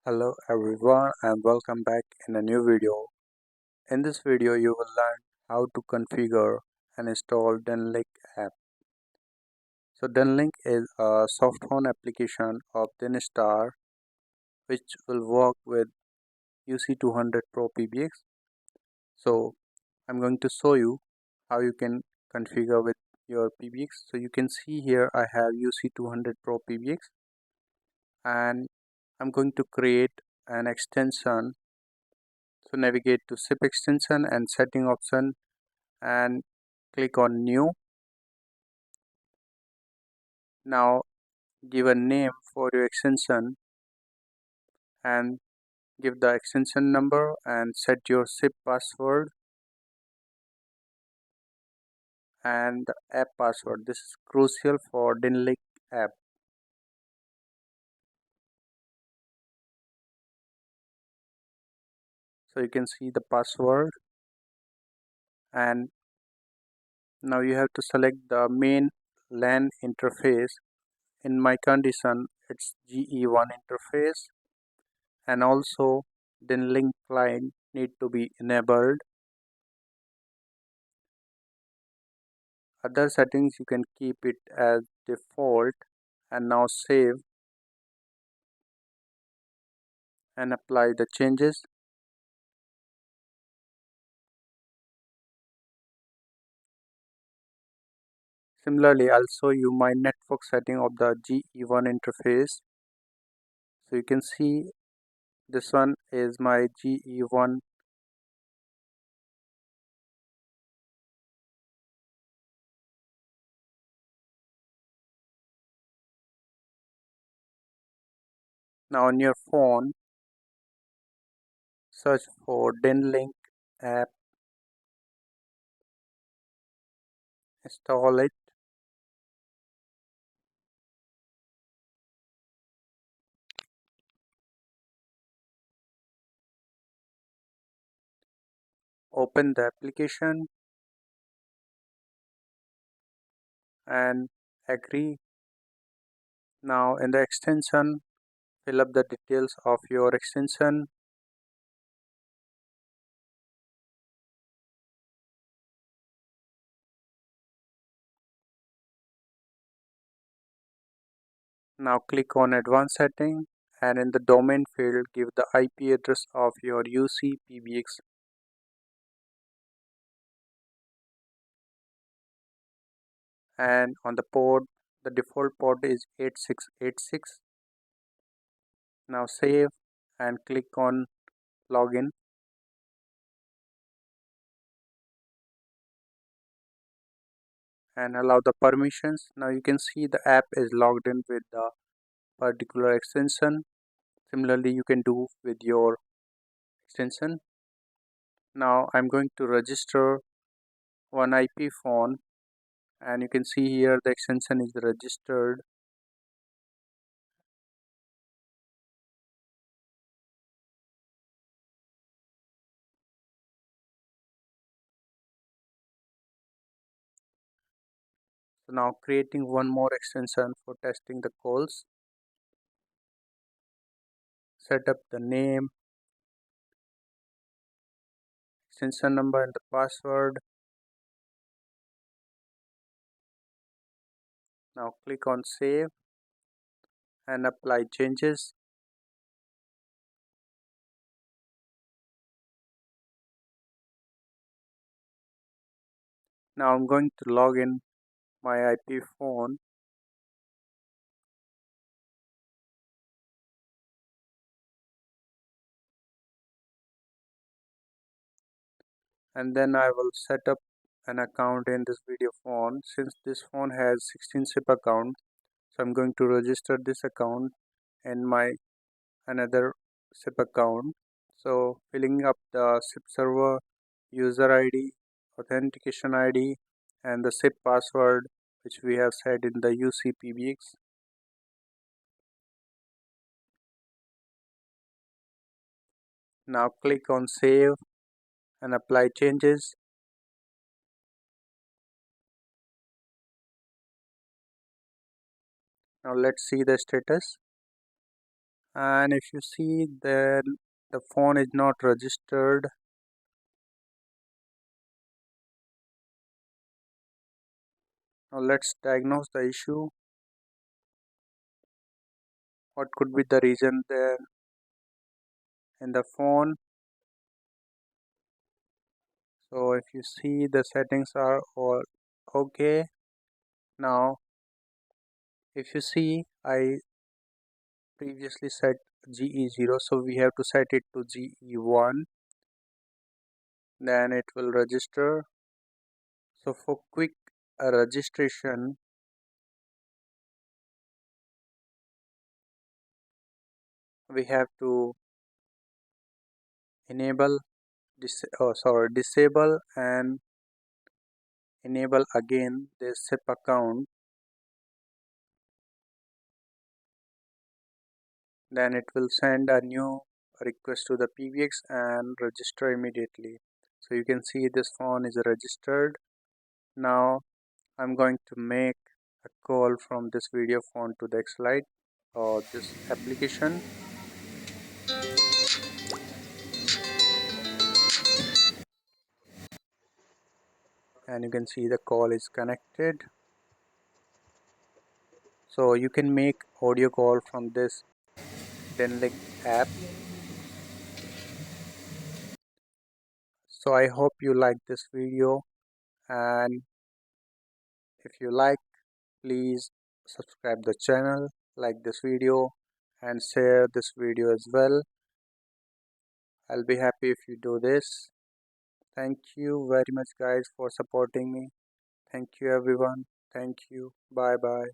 Hello everyone and welcome back in a new video. In this video you will learn how to configure and install Denlink app. So Denlink is a soft phone application of Dinstar which will work with UC200 Pro PBX. So I'm going to show you how you can configure with your PBX. So you can see here I have UC200 Pro PBX and I'm going to create an extension. So navigate to SIP extension and setting option and click on new. Now give a name for your extension and give the extension number and set your SIP password and the app password. This is crucial for Denlink app. So you can see the password and now you have to select the main LAN interface. In my condition it's GE1 interface and also Denlink client need to be enabled. Other settings you can keep it as default and now save and apply the changes. Similarly, I'll show you my network setting of the GE1 interface. So you can see this one is my GE1. Now on your phone, search for Denlink app, install it. Open the application and agree. Now in the extension, fill up the details of your extension. Now click on advanced setting and in the domain field give the IP address of your UC PBX and on the port the default port is 8686. Now save and click on login and allow the permissions. Now you can see the app is logged in with the particular extension. Similarly you can do with your extension. Now I'm going to register one IP phone and you can see here the extension is registered. So now creating one more extension for testing the calls. Set up the name, extension number and the password. Now click on save and apply changes. Now I'm going to log in my IP phone. And then I will set up an account in this video phone. Since this phone has 16 SIP account, so I'm going to register this account in my another SIP account. So filling up the SIP server, user ID, authentication ID and the SIP password which we have set in the UC PBX. Now click on save and apply changes. Now let's see the status. and if you see that the phone is not registered, now let's diagnose the issue. What could be the reason there in the phone? So if you see, the settings are all okay. Now if you see, I previously set GE0, so we have to set it to GE1, then it will register. So for quick registration, we have to enable disable and enable again this SIP account. Then it will send a new request to the PBX and register immediately. So you can see this phone is registered. Now I'm going to make a call from this video phone to the Xlite or this application, and you can see the call is connected. So you can make audio call from this Denlink app. So I hope you like this video, and if you like, please subscribe the channel, like this video and share this video as well. I'll be happy if you do this. Thank you very much guys for supporting me. Thank you everyone. Thank you. Bye bye.